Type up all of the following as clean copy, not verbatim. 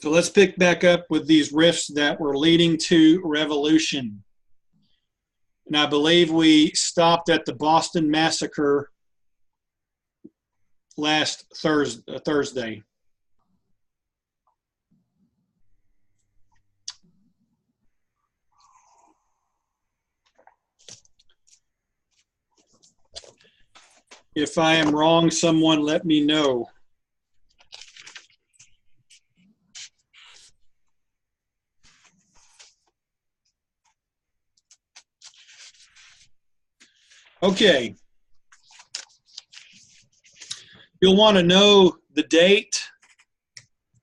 So let's pick back up with these rifts that were leading to revolution. And I believe we stopped at the Boston Massacre last Thursday. If I am wrong, someone let me know. Okay. You'll want to know the date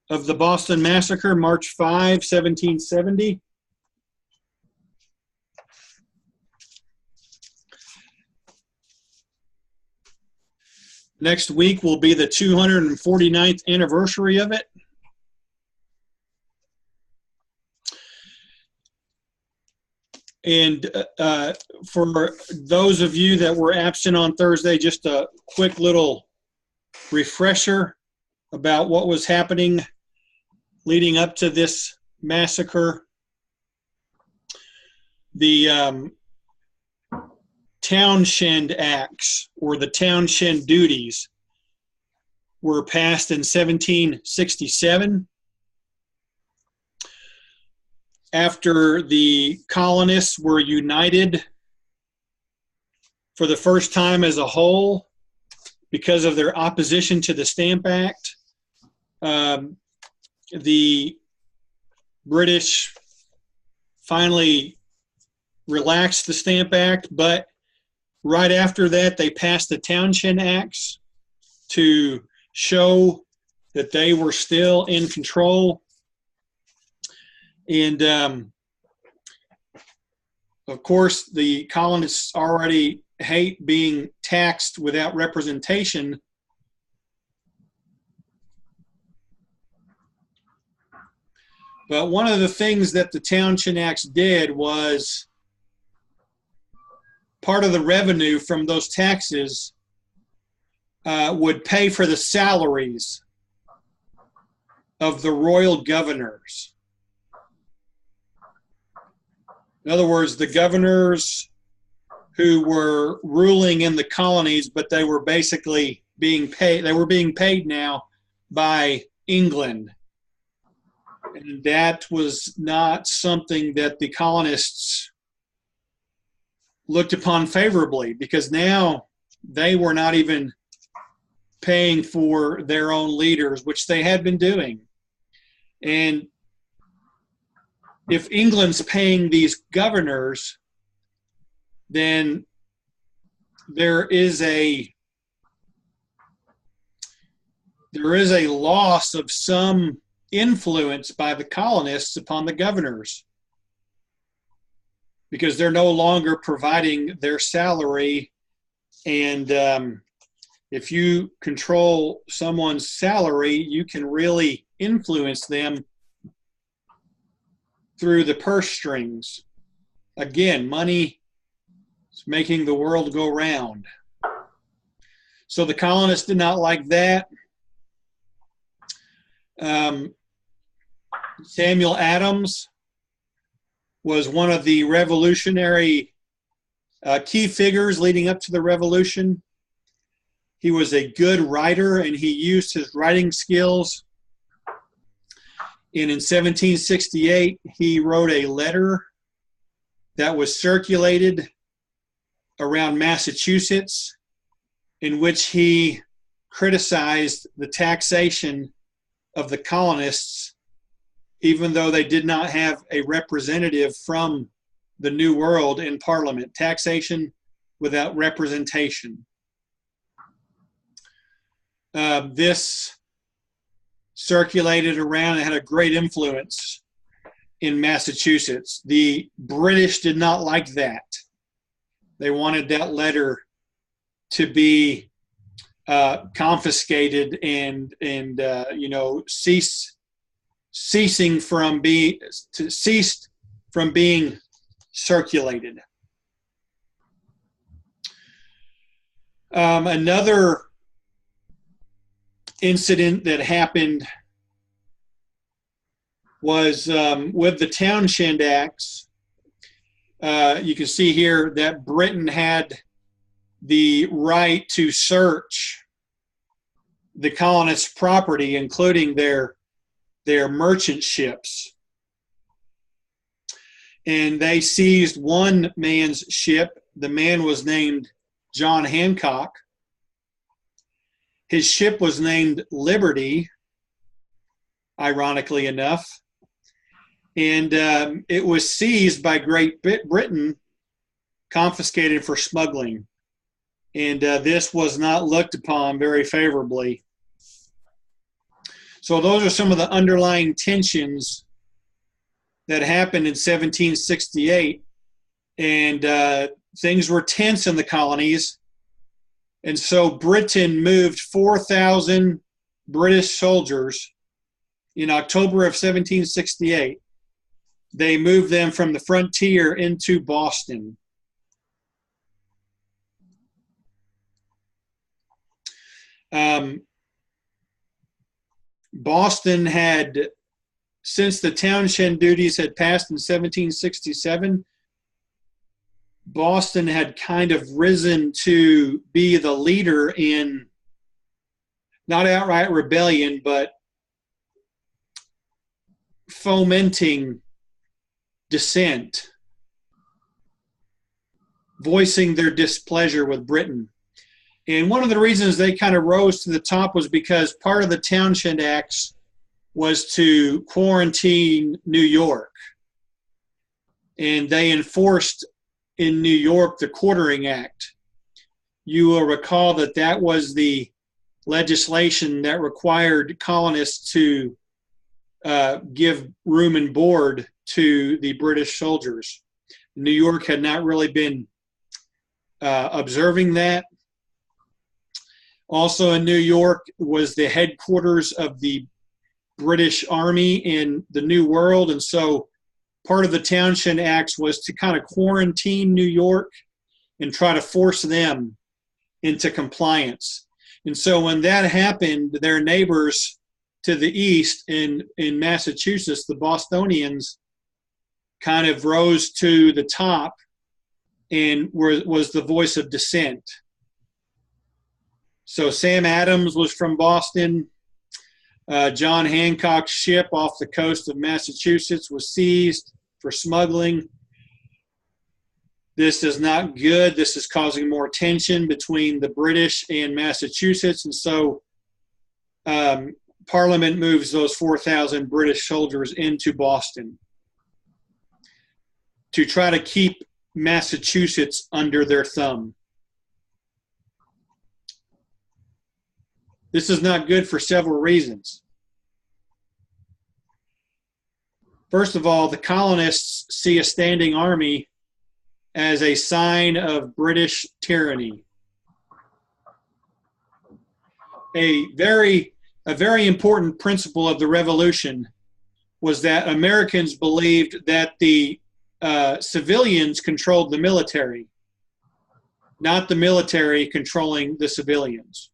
of the Boston Massacre, March 5, 1770. Next week will be the 249th anniversary of it. And for those of you that were absent on Thursday, just a quick little refresher about what was happening leading up to this massacre. The Townshend Acts, or the Townshend Duties, were passed in 1767. After the colonists were united for the first time as a whole because of their opposition to the Stamp Act, the British finally relaxed the Stamp Act, but right after that, they passed the Townshend Acts to show that they were still in control. And, of course, the colonists already hate being taxed without representation. But one of the things that the Townshend Acts did was part of the revenue from those taxes would pay for the salaries of the royal governors. In other words, the governors who were ruling in the colonies, but they were basically being paid, they were being paid now by England. And that was not something that the colonists looked upon favorably, because now they were not even paying for their own leaders, which they had been doing. And if England's paying these governors, then there is a loss of some influence by the colonists upon the governors, because they're no longer providing their salary. And if you control someone's salary, you can really influence them through the purse strings. Again, money is making the world go round. So the colonists did not like that. Samuel Adams was one of the revolutionary key figures leading up to the revolution. He was a good writer, and he used his writing skills. And in 1768, he wrote a letter that was circulated around Massachusetts, in which he criticized the taxation of the colonists, even though they did not have a representative from the New World in Parliament. Taxation without representation. This circulated around and had a great influence in Massachusetts. The British did not like that. They wanted that letter to be confiscated and ceased from being circulated. Another incident that happened was with the Townshend Acts. You can see here that Britain had the right to search the colonists' property, including their merchant ships. And they seized one man's ship. The man was named John Hancock. His ship was named Liberty, ironically enough. And it was seized by Great Britain, confiscated for smuggling. And this was not looked upon very favorably. So those are some of the underlying tensions that happened in 1768. And things were tense in the colonies. And so Britain moved 4,000 British soldiers in October of 1768. They moved them from the frontier into Boston. Boston had, since the Townshend duties had passed in 1767, Boston had kind of risen to be the leader in not outright rebellion, but fomenting dissent, voicing their displeasure with Britain. And one of the reasons they kind of rose to the top was because part of the Townshend Acts was to quarantine New York. And they enforced in New York the Quartering Act. You will recall that that was the legislation that required colonists to give room and board to the British soldiers. New York had not really been observing that. Also in New York was the headquarters of the British Army in the New World. And so part of the Townshend Acts was to kind of quarantine New York and try to force them into compliance. And so when that happened, their neighbors to the east in Massachusetts, the Bostonians, kind of rose to the top and was the voice of dissent. So Sam Adams was from Boston. John Hancock's ship off the coast of Massachusetts was seized for smuggling. This is not good. This is causing more tension between the British and Massachusetts. And so Parliament moves those 4,000 British soldiers into Boston to try to keep Massachusetts under their thumb. This is not good for several reasons. First of all, the colonists see a standing army as a sign of British tyranny. A very important principle of the Revolution was that Americans believed that the civilians controlled the military, not the military controlling the civilians.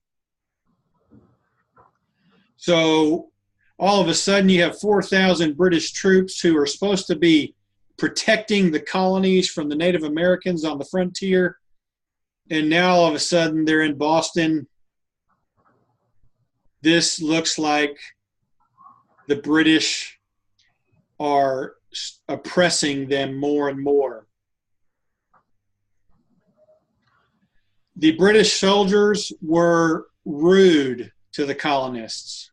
So all of a sudden you have 4,000 British troops who are supposed to be protecting the colonies from the Native Americans on the frontier. And now all of a sudden they're in Boston. This looks like the British are oppressing them more and more. The British soldiers were rude to the colonists,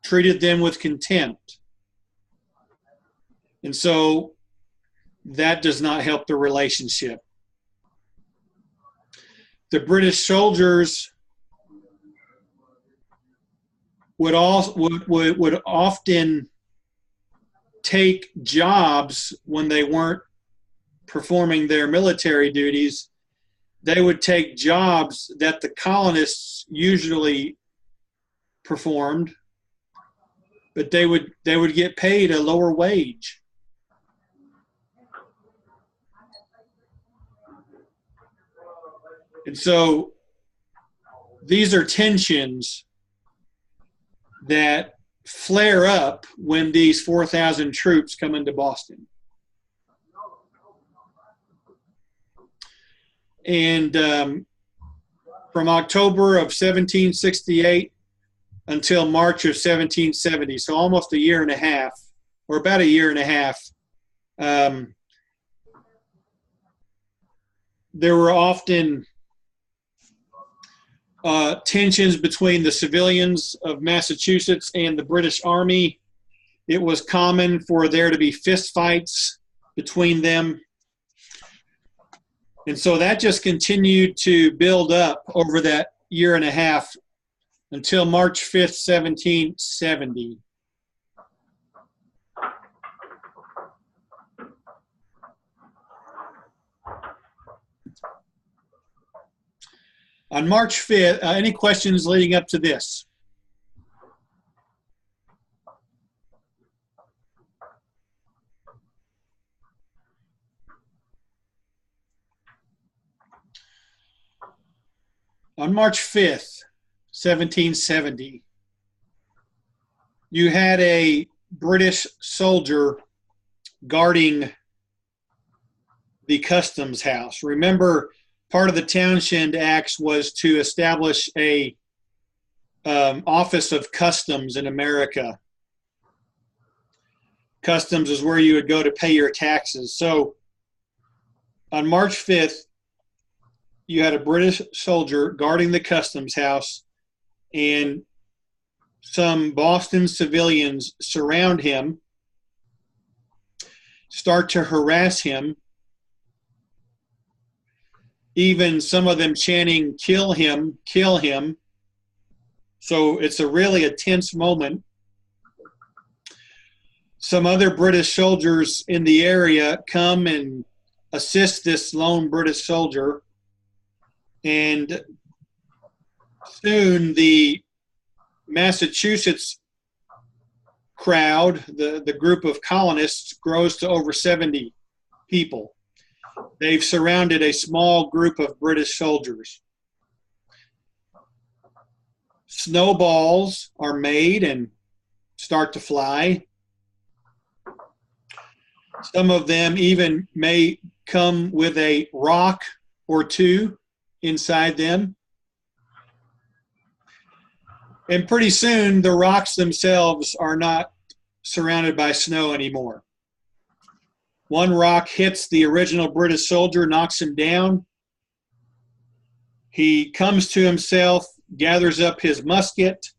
treated them with contempt. And so that does not help the relationship. The British soldiers would often take jobs when they weren't performing their military duties. They would take jobs that the colonists usually performed, but they would get paid a lower wage. And so these are tensions that flare up when these 4,000 troops come into Boston. And from October of 1768 until March of 1770, so almost a year and a half, or about a year and a half, there were often tensions between the civilians of Massachusetts and the British Army. It was common for there to be fistfights between them. And so that just continued to build up over that year and a half until March 5th, 1770. On March 5th, any questions leading up to this? On March 5th, 1770, you had a British soldier guarding the customs house. Remember, part of the Townshend Acts was to establish a office of customs in America. Customs is where you would go to pay your taxes. So on March 5th, you had a British soldier guarding the customs house, and some Boston civilians surround him, start to harass him, even some of them chanting, "Kill him, kill him." So it's really a tense moment. Some other British soldiers in the area come and assist this lone British soldier. And soon the Massachusetts crowd, the group of colonists, grows to over 70 people. They've surrounded a small group of British soldiers. Snowballs are made and start to fly. Some of them even may come with a rock or two inside them. And pretty soon, the rocks themselves are not surrounded by snow anymore. One rock hits the original British soldier, knocks him down. He comes to himself, gathers up his musket,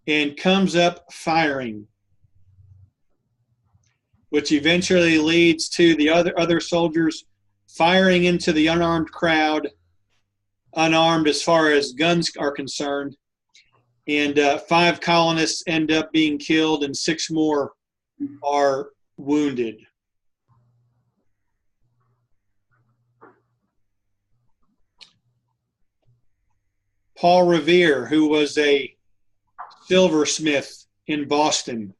and comes up firing, which eventually leads to the other soldiers firing into the unarmed crowd, unarmed as far as guns are concerned. And 5 colonists end up being killed and 6 more are wounded. Paul Revere, who was a silversmith in Boston,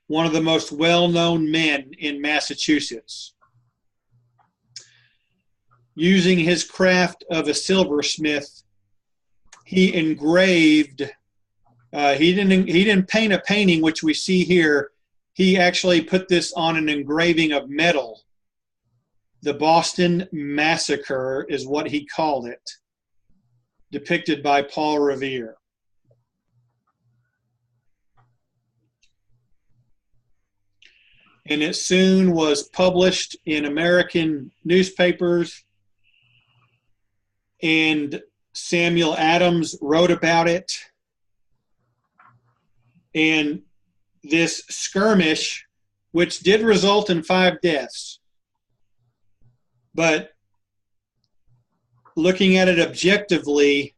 one of the most well-known men in Massachusetts, using his craft of a silversmith, he engraved. He didn't paint a painting, which we see here. He actually put this on an engraving of metal. The Boston Massacre is what he called it, depicted by Paul Revere. And it soon was published in American newspapers, and Samuel Adams wrote about it. And this skirmish, which did result in 5 deaths, but looking at it objectively,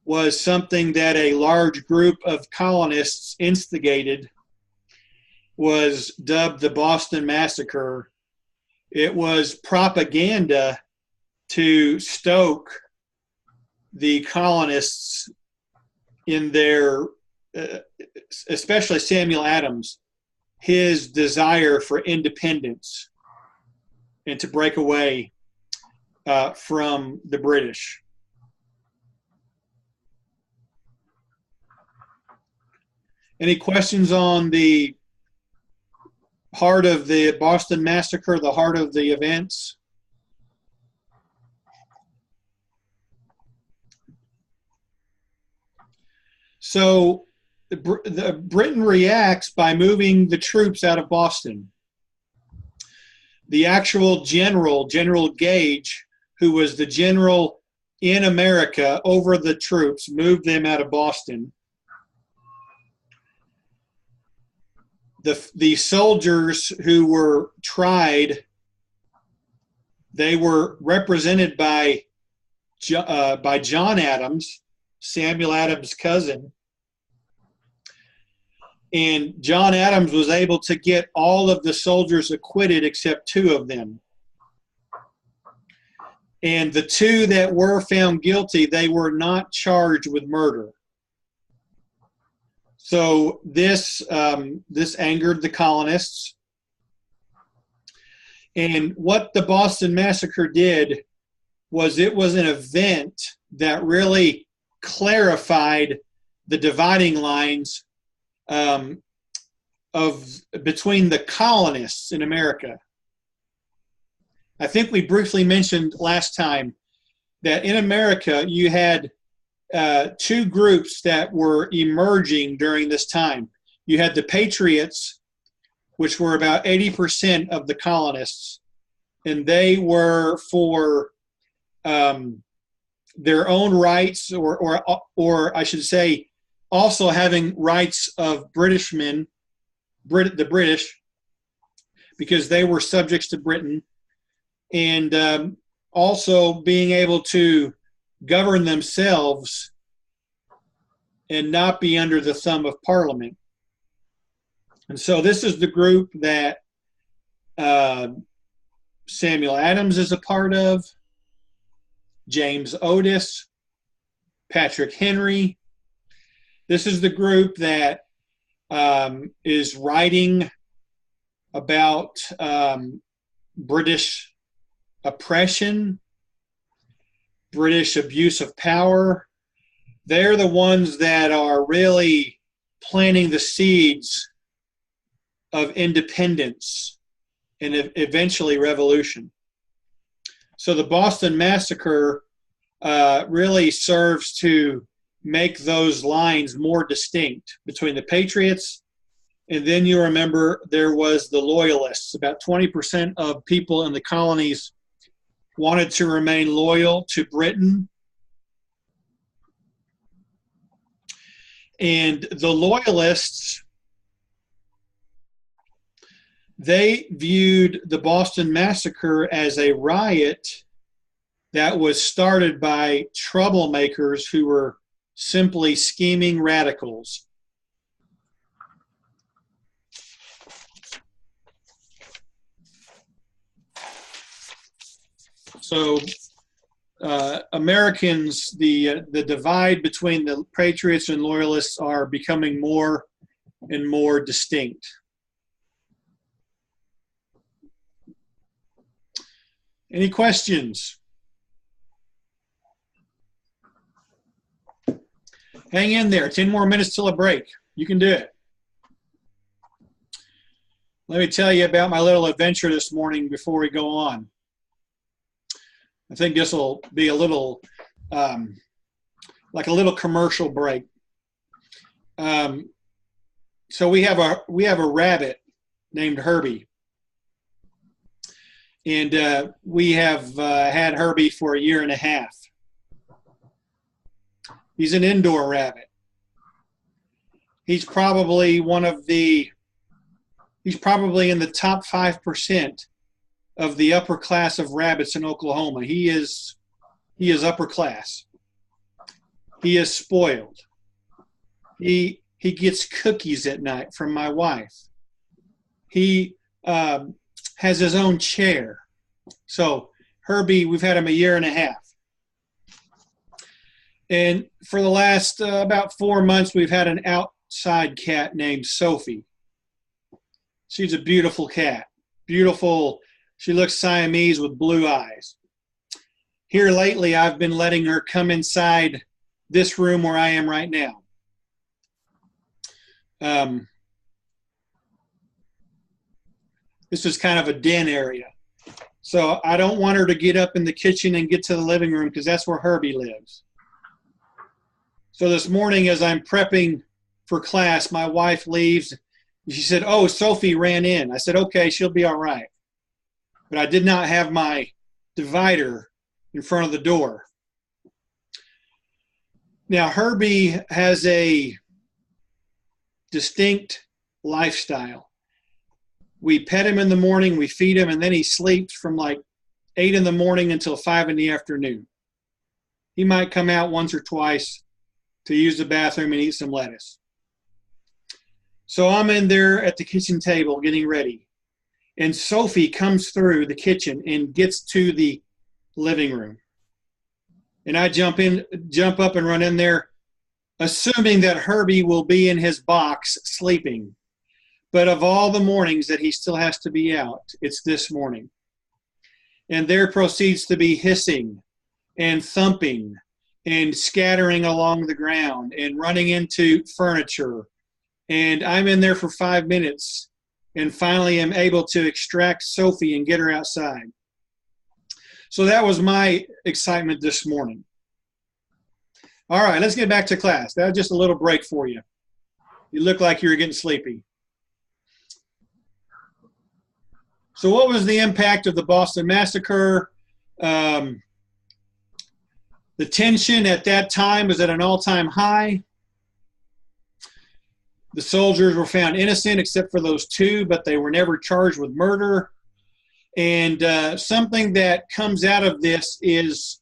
was something that a large group of colonists instigated, was dubbed the Boston Massacre. It was propaganda to stoke the colonists in their, especially Samuel Adams, his desire for independence and to break away from the British. Any questions on the heart of the Boston Massacre, the heart of the events? So Britain reacts by moving the troops out of Boston. The actual general, General Gage, who was the general in America over the troops, moved them out of Boston. The soldiers who were tried, they were represented by John Adams, Samuel Adams' cousin. And John Adams was able to get all of the soldiers acquitted except 2 of them. And the 2 that were found guilty, they were not charged with murder. So this angered the colonists. And what the Boston Massacre did was it was an event that really clarified the dividing lines between the colonists in America. I think we briefly mentioned last time that in America you had 2 groups that were emerging during this time. You had the Patriots, which were about 80% of the colonists, and they were for their own rights, or I should say, also having rights of Britishmen, the British, because they were subjects to Britain, and also being able to govern themselves and not be under the thumb of Parliament. And so this is the group that Samuel Adams is a part of, James Otis, Patrick Henry. This is the group that is writing about British oppression, British abuse of power. They're the ones that are really planting the seeds of independence and eventually revolution. So the Boston Massacre really serves to make those lines more distinct between the Patriots, and then you remember there was the Loyalists. About 20% of people in the colonies wanted to remain loyal to Britain. And the Loyalists, they viewed the Boston Massacre as a riot that was started by troublemakers who were simply scheming radicals. So Americans, the divide between the Patriots and Loyalists are becoming more and more distinct. Any questions? Hang in there. 10 more minutes till a break. You can do it. Let me tell you about my little adventure this morning before we go on. I think this will be a little, like a little commercial break. So we have a rabbit named Herbie. And we have had Herbie for 1.5 years. He's an indoor rabbit. He's probably in the top 5% of the upper class of rabbits in Oklahoma. He is upper class. He is spoiled. He gets cookies at night from my wife. He has his own chair. So Herbie, we've had him 1.5 years. And for the last about 4 months, we've had an outside cat named Sophie. She's a beautiful cat. Beautiful. She looks Siamese with blue eyes. Here lately, I've been letting her come inside this room where I am right now. Um, this is kind of a den area. So I don't want her to get up in the kitchen and get to the living room because that's where Herbie lives. So this morning as I'm prepping for class, my wife leaves. She said, "Oh, Sophie ran in." I said, "Okay, she'll be all right." But I did not have my divider in front of the door. Now, Herbie has a distinct lifestyle. We pet him in the morning, we feed him, and then he sleeps from like 8 in the morning until 5 in the afternoon. He might come out once or twice to use the bathroom and eat some lettuce. So I'm in there at the kitchen table getting ready. And Sophie comes through the kitchen and gets to the living room. And I jump up and run in there, assuming that Herbie will be in his box sleeping. But of all the mornings that he still has to be out, it's this morning. And there proceeds to be hissing and thumping and scattering along the ground and running into furniture. And I'm in there for 5 minutes and finally am able to extract Sophie and get her outside. So that was my excitement this morning. All right, let's get back to class. That was just a little break for you. You look like you were getting sleepy. So what was the impact of the Boston Massacre? The tension at that time was at an all-time high. The soldiers were found innocent except for those 2, but they were never charged with murder. And something that comes out of this is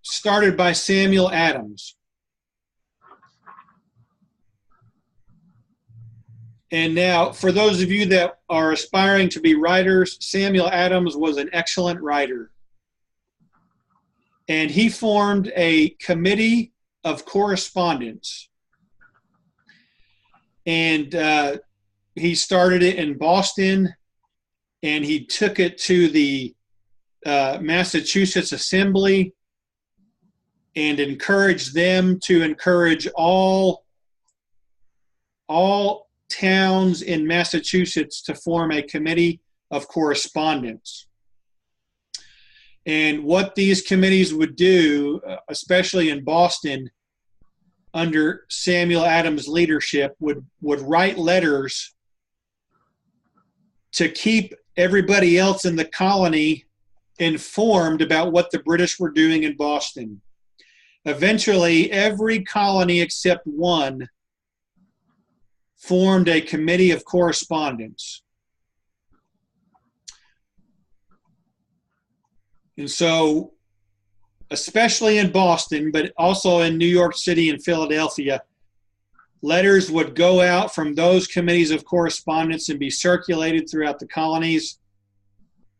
started by Samuel Adams. And now, for those of you that are aspiring to be writers, Samuel Adams was an excellent writer. And he formed a committee of correspondence. And he started it in Boston, and he took it to the Massachusetts Assembly and encouraged them to encourage all towns in Massachusetts to form a committee of correspondence. And what these committees would do, especially in Boston, under Samuel Adams' leadership, would write letters to keep everybody else in the colony informed about what the British were doing in Boston. Eventually, every colony except one formed a committee of correspondence. And so, especially in Boston, but also in New York City and Philadelphia, letters would go out from those committees of correspondence and be circulated throughout the colonies,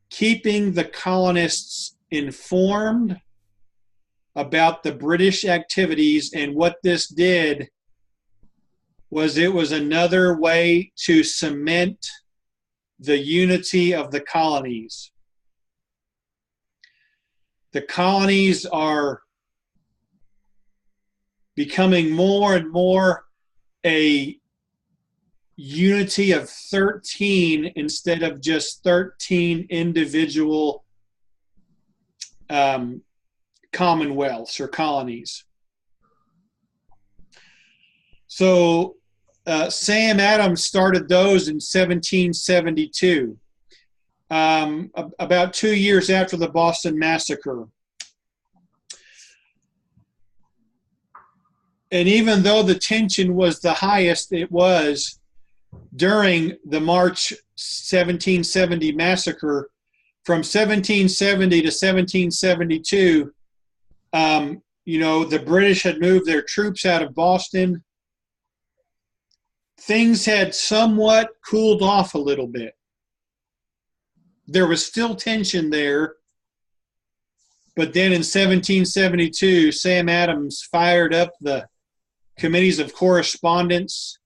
keeping the colonists informed about the British activities. And what this did was it was another way to cement the unity of the colonies. The colonies are becoming more and more a unity of 13 instead of just 13 individual commonwealths or colonies. So Sam Adams started those in 1772, about 2 years after the Boston Massacre. And even though the tension was the highest it was during the March 1770 massacre, from 1770 to 1772, the British had moved their troops out of Boston. Things had somewhat cooled off a little bit. There was still tension there. But then in 1772, Sam Adams fired up the committees of correspondence.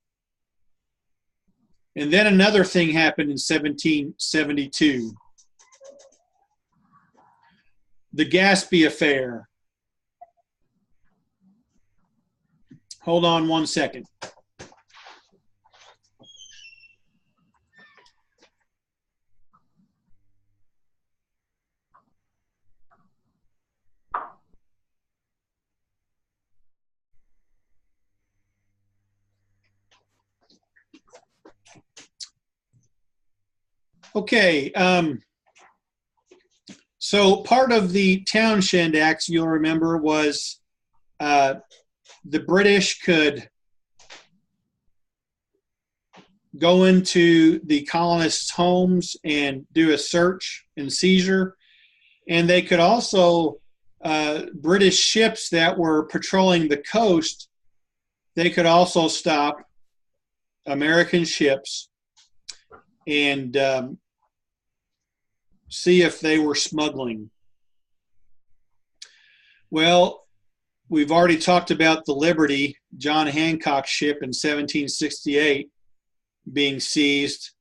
And then another thing happened in 1772. The Gaspee Affair. Hold on one second. Okay. So part of the Townshend Acts, you'll remember, was the British could go into the colonists' homes and do a search and seizure. And they could also, British ships that were patrolling the coast, they could also stop American ships and see if they were smuggling. Well, we've already talked about the Liberty, John Hancock's ship in 1768 being seized.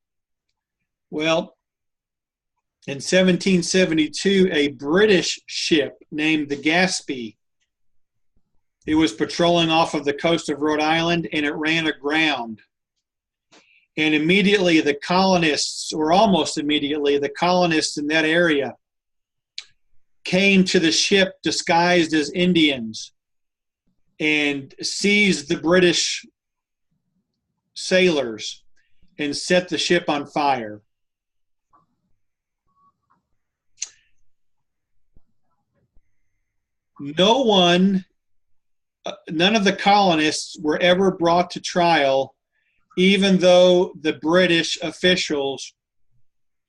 Well, in 1772, a British ship named the Gaspee, it was patrolling off of the coast of Rhode Island, and it ran aground. And immediately the colonists, or almost immediately, the colonists in that area came to the ship disguised as Indians and seized the British sailors and set the ship on fire. None of the colonists were ever brought to trial, even though the British officials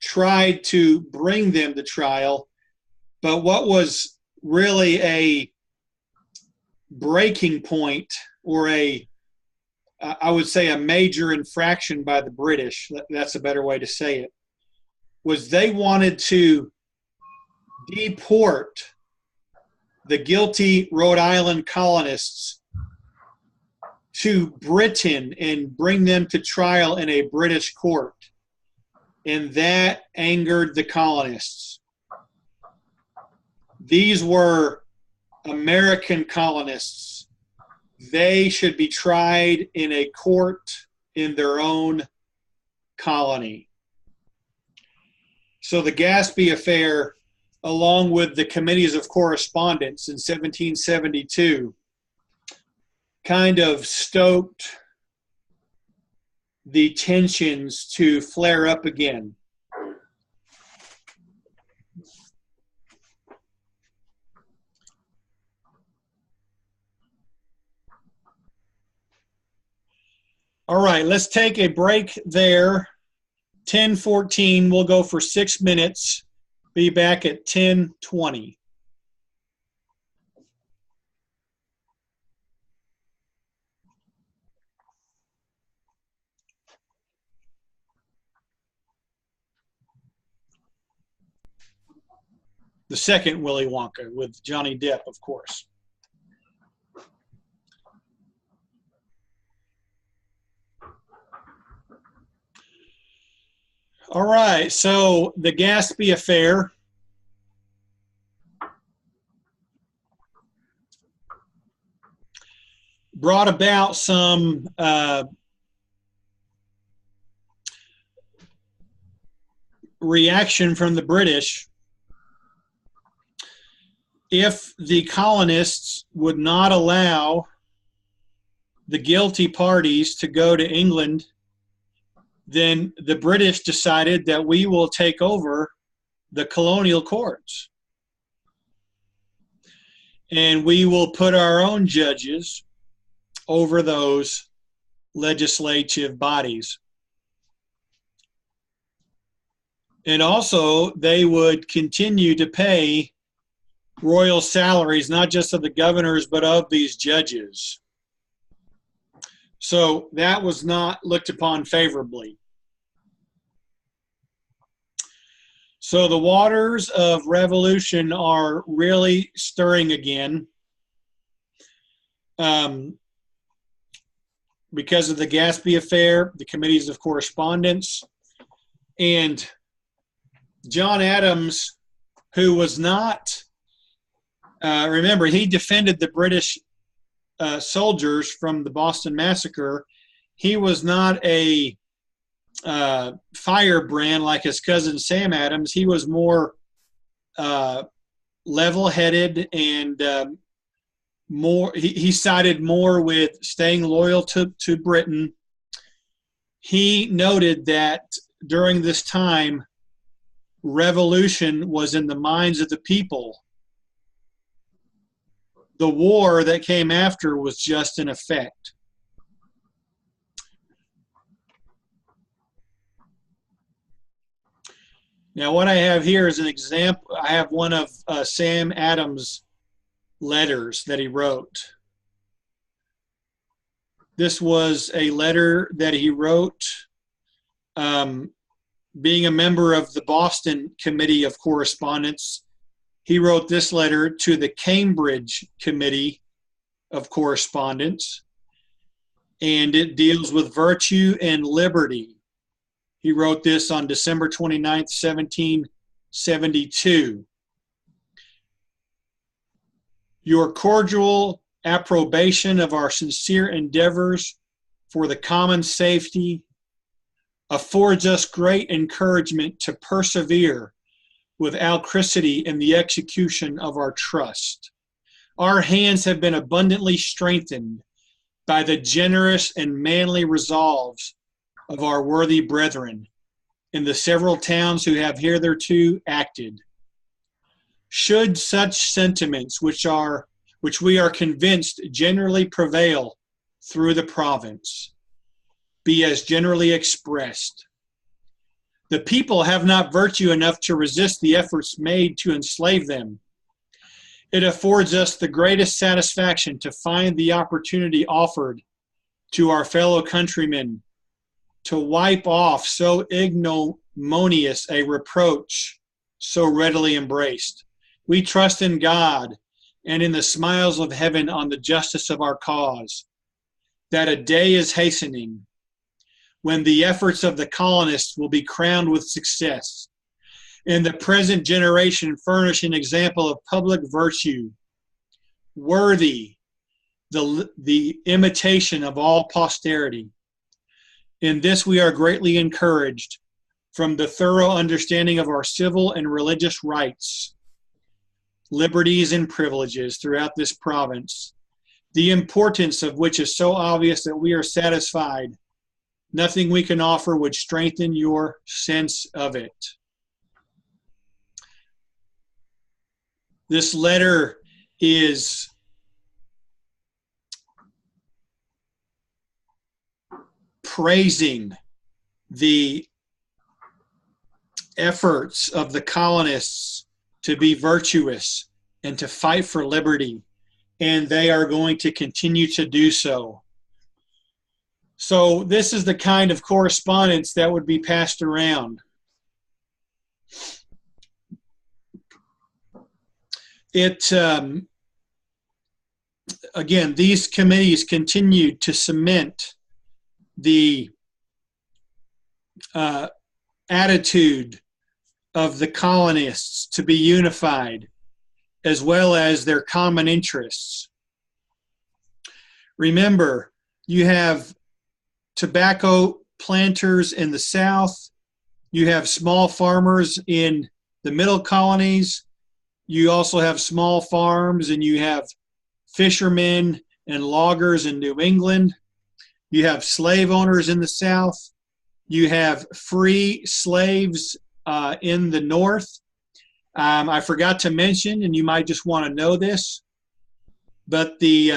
tried to bring them to trial. But what was really a breaking point, or I would say a major infraction by the British, that's a better way to say it, was they wanted to deport the guilty Rhode Island colonists to Britain and bring them to trial in a British court. And that angered the colonists. These were American colonists. They should be tried in a court in their own colony. So the Gaspee affair, along with the Committees of Correspondence in 1772, kind of stoked the tensions to flare up again. All right, let's take a break there. 10:14, we'll go for 6 minutes. Be back at 10:20. The second Willy Wonka with Johnny Depp, of course. All right, so the Gaspee affair. Brought about some reaction from the British. If the colonists would not allow the guilty parties to go to England, then the British decided that we will take over the colonial courts. And we will put our own judges over those legislative bodies. And also, they would continue to pay royal salaries, not just of the governors, but of these judges. So that was not looked upon favorably. So the waters of revolution are really stirring again because of the Gaspee affair, the Committees of Correspondence, and John Adams, who was not, remember, he defended the British soldiers from the Boston Massacre. He was not a firebrand like his cousin Sam Adams. He was more level-headed and more. He sided more with staying loyal to Britain. He noted that during this time, revolution was in the minds of the people. The war that came after was just an effect. Now, what I have here is an example. I have one of Sam Adams' letters that he wrote. This was a letter that he wrote being a member of the Boston Committee of Correspondence. He wrote this letter to the Cambridge Committee of Correspondence, and it deals with virtue and liberty. He wrote this on December 29th, 1772. Your cordial approbation of our sincere endeavors for the common safety affords us great encouragement to persevere with alacrity in the execution of our trust. Our hands have been abundantly strengthened by the generous and manly resolves of our worthy brethren in the several towns who have hitherto acted. Should such sentiments which we are convinced generally prevail through the province be as generally expressed, the people have not virtue enough to resist the efforts made to enslave them. It affords us the greatest satisfaction to find the opportunity offered to our fellow countrymen to wipe off so ignominious a reproach so readily embraced. We trust in God and in the smiles of heaven on the justice of our cause, that a day is hastening when the efforts of the colonists will be crowned with success, and the present generation furnish an example of public virtue, worthy the imitation of all posterity. In this we are greatly encouraged from the thorough understanding of our civil and religious rights, liberties, and privileges throughout this province, the importance of which is so obvious that we are satisfied nothing we can offer would strengthen your sense of it. This letter is praising the efforts of the colonists to be virtuous and to fight for liberty, and they are going to continue to do so. So this is the kind of correspondence that would be passed around. Again, these committees continued to cement the attitude of the colonists to be unified, as well as their common interests. Remember, you have tobacco planters in the South, you have small farmers in the middle colonies, you also have small farms, and you have fishermen and loggers in New England. You have slave owners in the South. You have free slaves in the North. I forgot to mention, and you might just want to know this, but the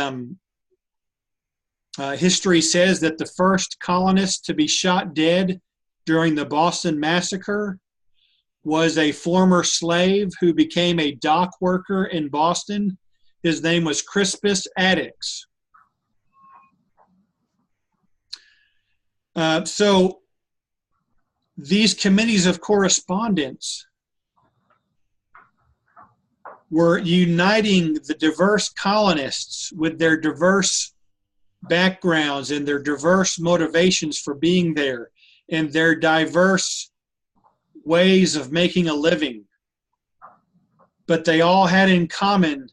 history says that the first colonist to be shot dead during the Boston Massacre was a former slave who became a dock worker in Boston. His name was Crispus Attucks. So these committees of correspondence were uniting the diverse colonists with their diverse backgrounds and their diverse motivations for being there and their diverse ways of making a living. But they all had in common,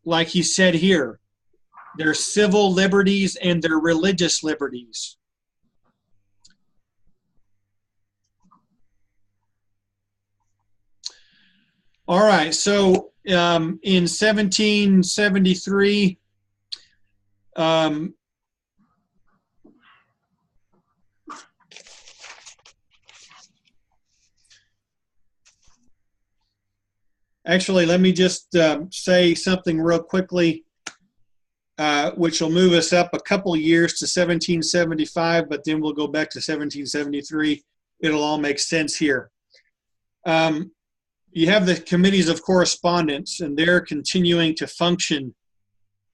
like he said here, their civil liberties and their religious liberties. All right, so in 1773, Actually, let me just say something real quickly, which will move us up a couple years to 1775, but then we'll go back to 1773. It'll all make sense here. You have the committees of correspondence, and they're continuing to function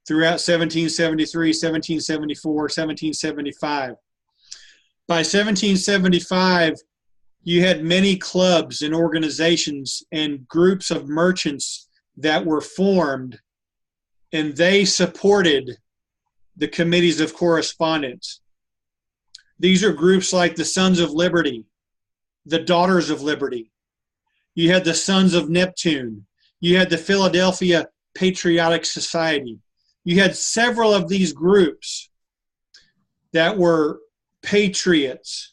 throughout 1773, 1774, 1775. By 1775, you had many clubs and organizations and groups of merchants that were formed, and they supported the committees of correspondence. These are groups like the Sons of Liberty, the Daughters of Liberty. You had the Sons of Neptune. You had the Philadelphia Patriotic Society. You had several of these groups that were patriots,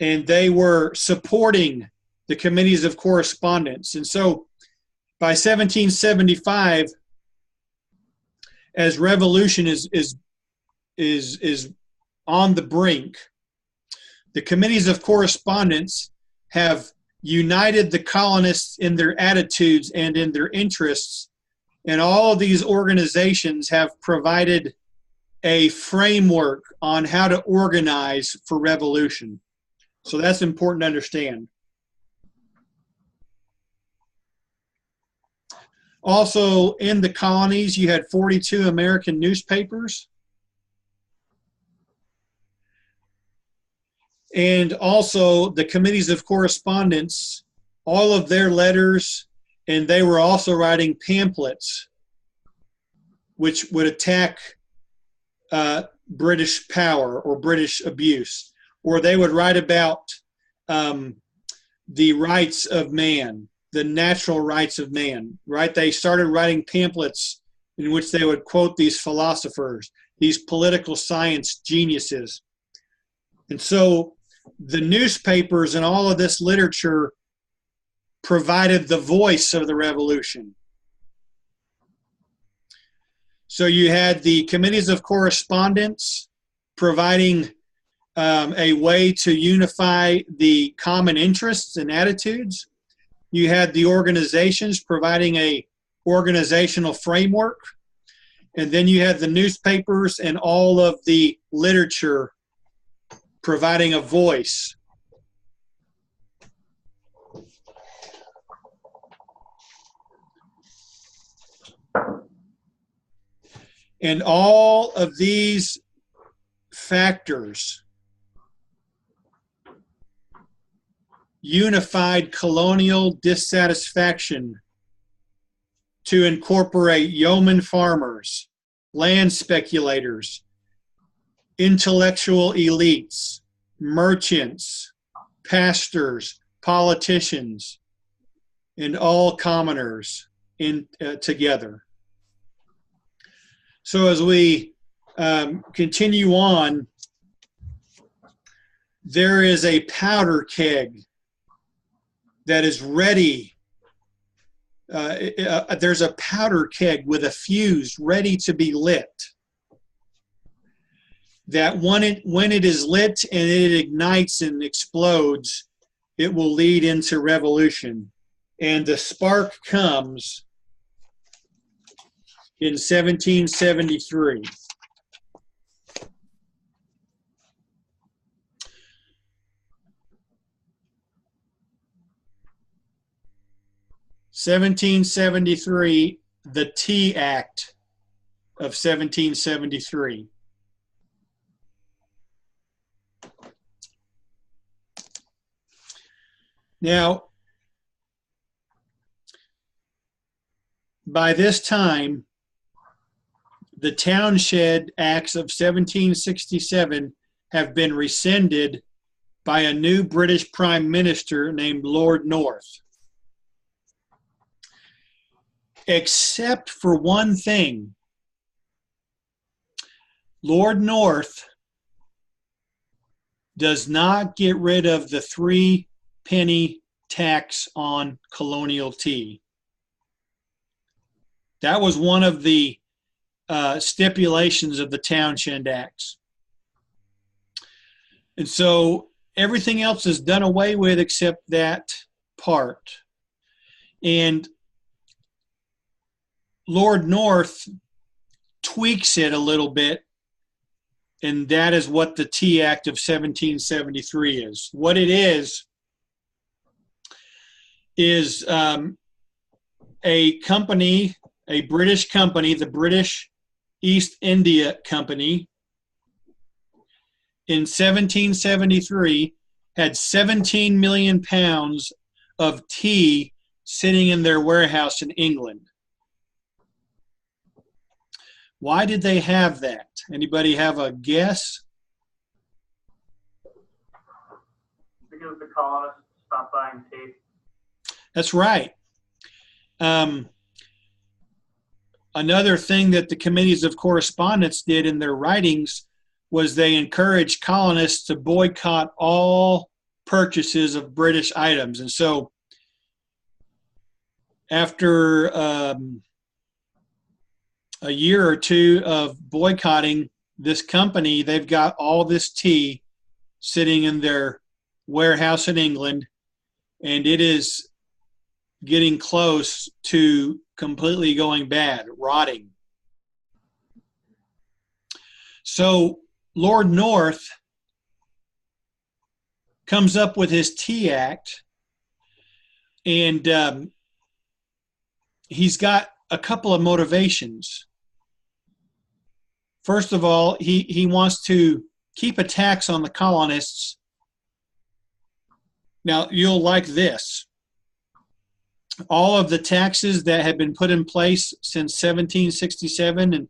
and they were supporting the committees of correspondence. And so by 1775, as revolution is on the brink, the committees of correspondence have united the colonists in their attitudes and in their interests, and all of these organizations have provided a framework on how to organize for revolution. So that's important to understand. Also, in the colonies, you had 42 American newspapers. And also the committees of correspondence, all of their letters, and they were also writing pamphlets which would attack British power or British abuse, or they would write about the rights of man, the natural rights of man, right? They started writing pamphlets in which they would quote these philosophers, these political science geniuses. And so the newspapers and all of this literature provided the voice of the revolution. So you had the committees of correspondence providing a way to unify the common interests and attitudes. You had the organizations providing a organizational framework. And then you had the newspapers and all of the literature providing a voice. And all of these factors unified colonial dissatisfaction to incorporate yeoman farmers, land speculators, intellectual elites, merchants, pastors, politicians, and all commoners together. So as we continue on, there is a powder keg that is ready. There's a powder keg with a fuse ready to be lit. That when it is lit and it ignites and explodes, it will lead into revolution. And the spark comes in 1773. The Tea Act of 1773. Now, by this time, the Townshend Acts of 1767 have been rescinded by a new British Prime Minister named Lord North. Except for one thing. Lord North does not get rid of the 3-penny tax on colonial tea. That was one of the stipulations of the Townshend Acts. And so everything else is done away with except that part. And Lord North tweaks it a little bit, and that is what the Tea Act of 1773 is. What it is a company, a British company, the British East India Company, in 1773 had 17 million pounds of tea sitting in their warehouse in England. Why did they have that? Anybody have a guess? Because the colonists stopped buying tea. That's right. Another thing that the committees of correspondence did in their writings was they encouraged colonists to boycott all purchases of British items. And so after a year or two of boycotting this company, they've got all this tea sitting in their warehouse in England, and it is getting close to completely going bad, rotting. So Lord North comes up with his Tea Act, and he's got a couple of motivations. First of all, he wants to keep a tax on the colonists. Now, you'll like this. All of the taxes that had been put in place since 1767 and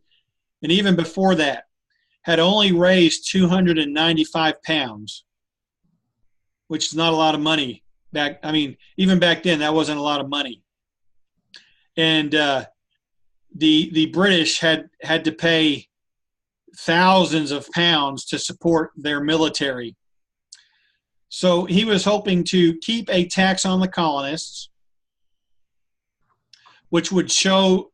even before that had only raised 295 pounds, which is not a lot of money back. I mean, even back then, that wasn't a lot of money. And the British had to pay thousands of pounds to support their military. So he was hoping to keep a tax on the colonists, which would show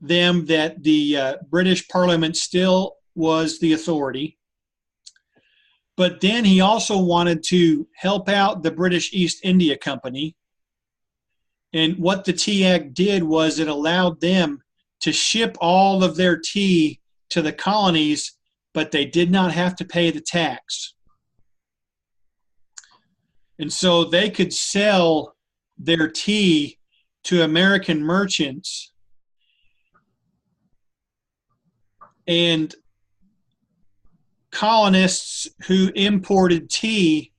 them that the British Parliament still was the authority. But then he also wanted to help out the British East India Company. And what the Tea Act did was it allowed them to ship all of their tea to the colonies, but they did not have to pay the tax. And so they could sell their tea to American merchants, and colonists who imported tea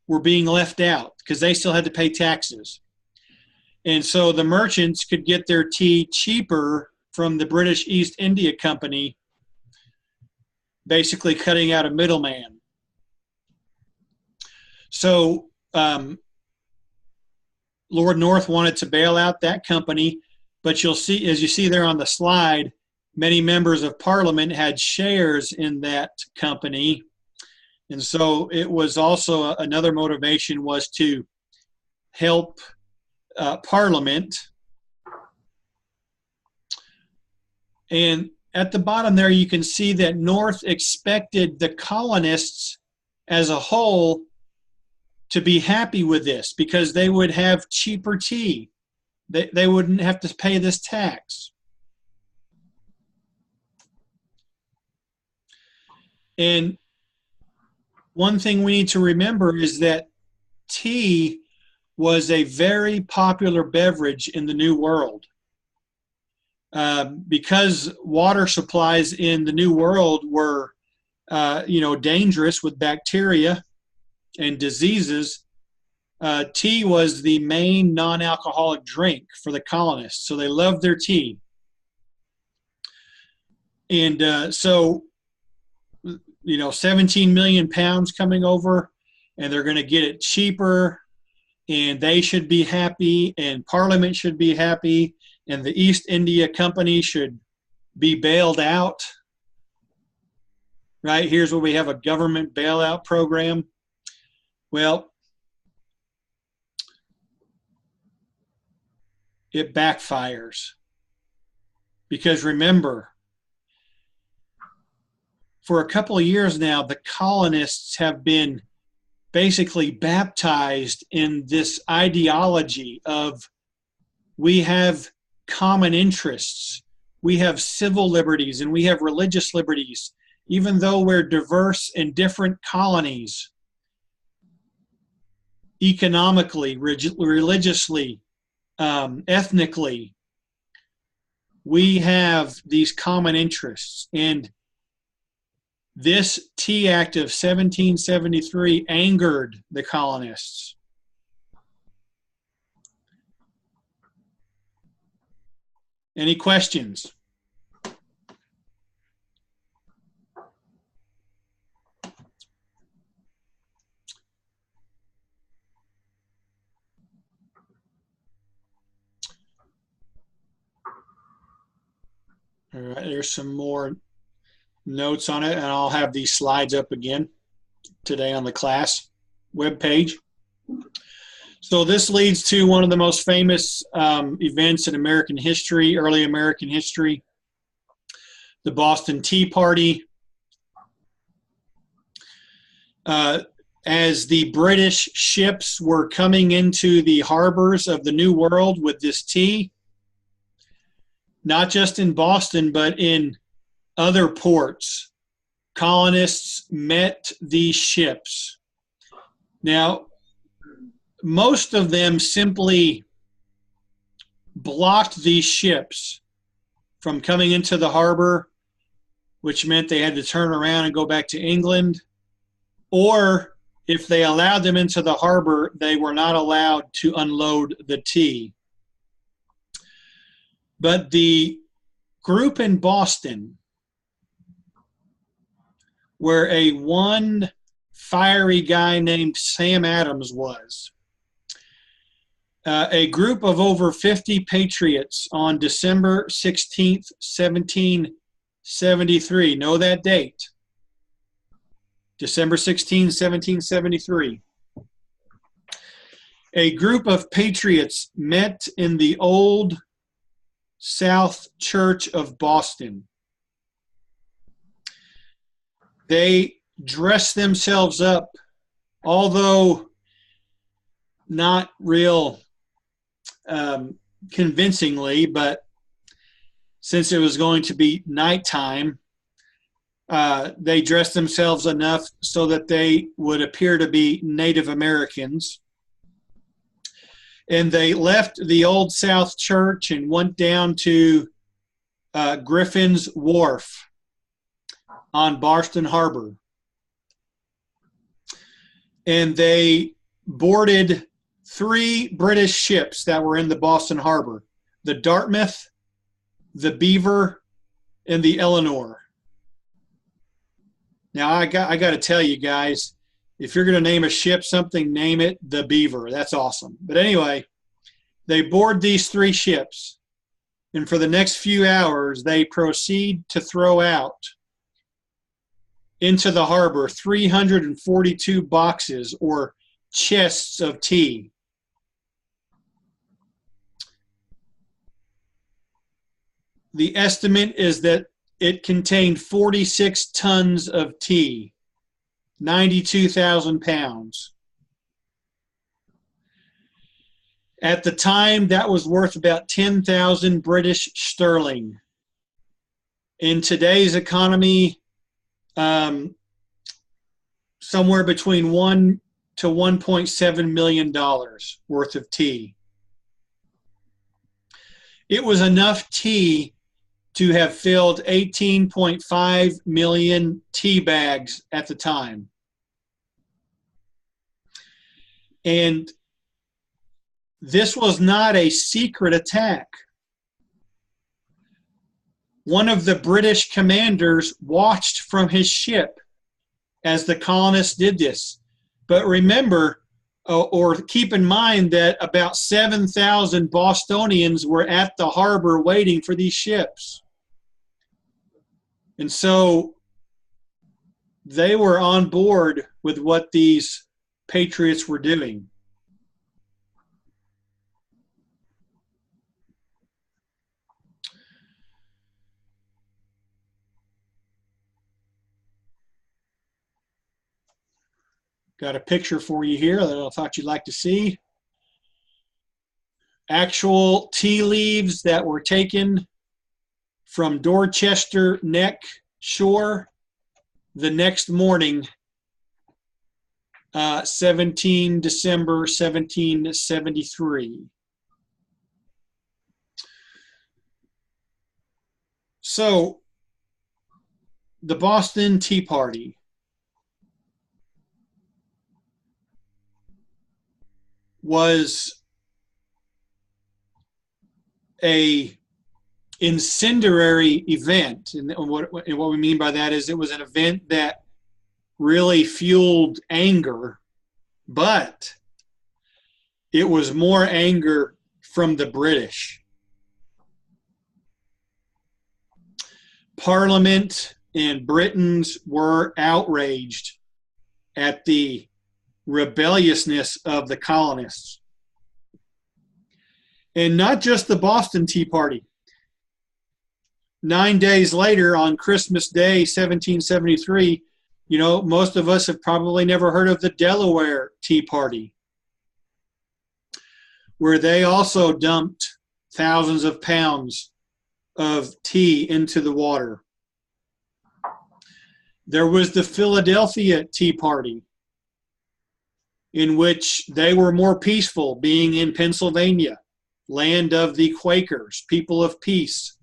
were being left out because they still had to pay taxes. And so the merchants could get their tea cheaper from the British East India Company, basically cutting out a middleman. So Lord North wanted to bail out that company, but you'll see, as you see there on the slide, many members of Parliament had shares in that company. And so it was also another motivation was to help Parliament. And at the bottom there, you can see that North expected the colonists as a whole to be happy with this because they would have cheaper tea. They wouldn't have to pay this tax. And one thing we need to remember is that tea was a very popular beverage in the New World. Because water supplies in the New World were, dangerous with bacteria and diseases, tea was the main non-alcoholic drink for the colonists. So they loved their tea. And so 17 million pounds coming over, and they're going to get it cheaper, and they should be happy, and Parliament should be happy, and the East India Company should be bailed out. Right? Here's where we have a government bailout program. Well, it backfires. Because remember, for a couple of years now, the colonists have been basically baptized in this ideology of we have common interests. We have civil liberties and we have religious liberties, even though we're diverse in different colonies, economically, religiously, ethnically. We have these common interests. And this Tea Act of 1773 angered the colonists. Any questions? All right, there's some more notes on it, and I'll have these slides up again today on the class webpage. So this leads to one of the most famous events in American history, early American history, the Boston Tea Party. As the British ships were coming into the harbors of the New World with this tea, not just in Boston, but in other ports, colonists met these ships. Now, most of them simply blocked these ships from coming into the harbor, which meant they had to turn around and go back to England. Or if they allowed them into the harbor, they were not allowed to unload the tea. But the group in Boston, where one fiery guy named Sam Adams was, a group of over 50 patriots on December 16th, 1773. Know that date. December 16, 1773. A group of patriots met in the Old South Church of Boston. They dressed themselves up, although not real convincingly, but since it was going to be nighttime, they dressed themselves enough so that they would appear to be Native Americans. And they left the Old South Church and went down to Griffin's Wharf on Boston Harbor. And they boarded 3 British ships that were in the Boston Harbor: the Dartmouth, the Beaver, and the Eleanor. Now, I got to tell you guys, if you're going to name a ship something, name it the Beaver. That's awesome. But anyway, they board these 3 ships, and for the next few hours, they proceed to throw out into the harbor 342 boxes or chests of tea. The estimate is that it contained 46 tons of tea, 92,000 pounds. At the time, that was worth about 10,000 British sterling. In today's economy, somewhere between $1 to $1.7 million worth of tea. It was enough tea to have filled 18.5 million tea bags at the time. And this was not a secret attack. One of the British commanders watched from his ship as the colonists did this. But remember, or keep in mind that about 7,000 Bostonians were at the harbor waiting for these ships. And so they were on board with what these patriots were doing. Got a picture for you here that I thought you'd like to see. actual tea leaves that were taken from Dorchester Neck shore the next morning, 17 December 1773. So, the Boston Tea Party was a incendiary event, and what we mean by that is it was an event that really fueled anger, but it was more anger from the British. Parliament and Britons were outraged at the rebelliousness of the colonists. And not just the Boston Tea Party. 9 days later, on Christmas Day, 1773, most of us have probably never heard of the Delaware Tea Party, where they also dumped thousands of pounds of tea into the water. There was the Philadelphia Tea Party, in which they were more peaceful, being in Pennsylvania, land of the Quakers, people of peace.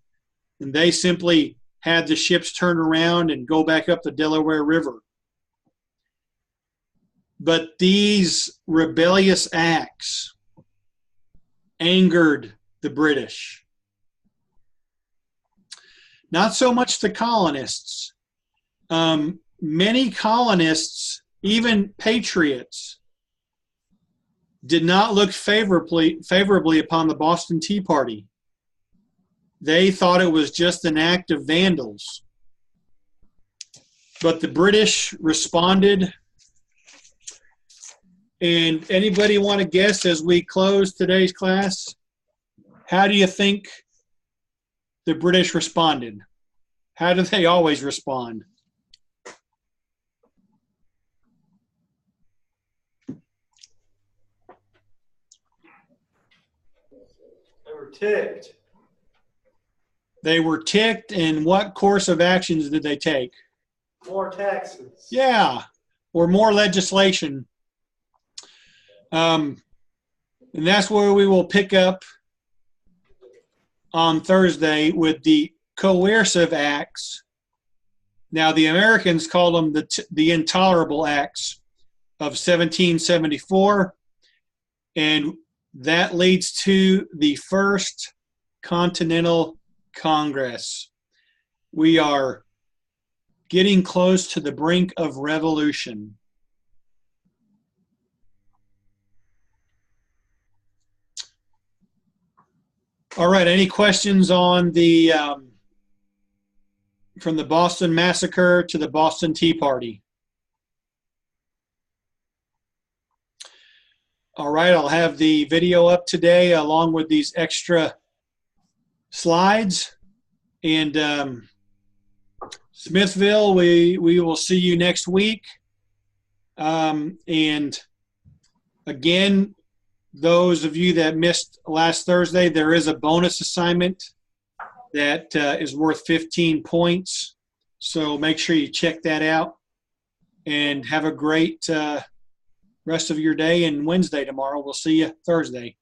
And they simply had the ships turn around and go back up the Delaware River. But these rebellious acts angered the British. Not so much the colonists. Many colonists, even patriots, did not look favorably upon the Boston Tea Party. They thought it was just an act of vandals. But the British responded. And anybody want to guess as we close today's class? How do you think the British responded? How do they always respond? They were ticked. They were ticked, and what course of actions did they take? More taxes. Yeah, or more legislation. And that's where we will pick up on Thursday with the coercive acts. Now, the Americans call them the intolerable acts of 1774, and that leads to the First Continental Congress. We are getting close to the brink of revolution. All right, any questions on the from the Boston Massacre to the Boston Tea Party? All right, I'll have the video up today along with these extra slides. And Smithville, we will see you next week. And again, those of you that missed last Thursday, there is a bonus assignment that is worth 15 points. So make sure you check that out. And have a great rest of your day, and Wednesday tomorrow. We'll see you Thursday.